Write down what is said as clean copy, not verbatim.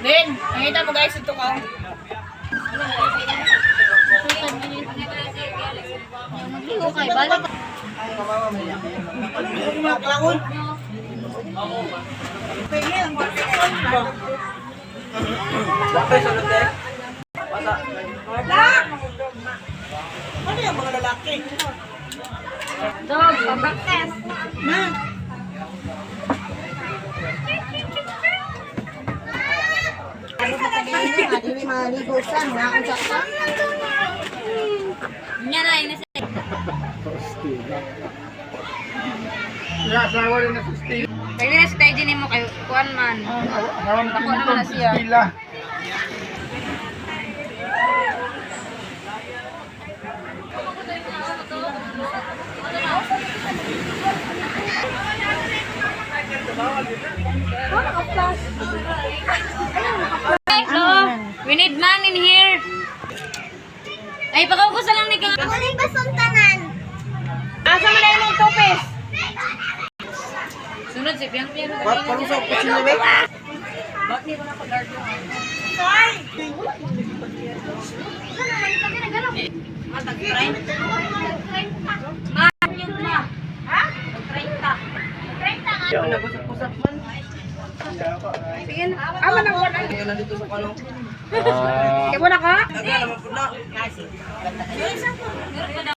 Din, nakita mo guys ito ka. Okay, balik. Ano yung mga lalaki? Dog, pabaktes. Ano ba sabihin nga, hindi maligusan, nakakasakta. Nya na, ini Asawa rin na sa steel. Pwede na si Taiji ni mo kayo, kuan man. Asawa na Ako naman na siya. stila. Hello, we need man in here. Ay, pagkakusa lang ni ka. Ako na yung basuntanan. Asa mo na yung tupis? Sunod si Piang Piang. Parang sa kutsino ba? Bakit hindi ko na pag-guard mo? Nagusap-usap man. Sige, aman ang wala. Kaya nandito sa kano. Kaya mo na ka? Nagala man po na.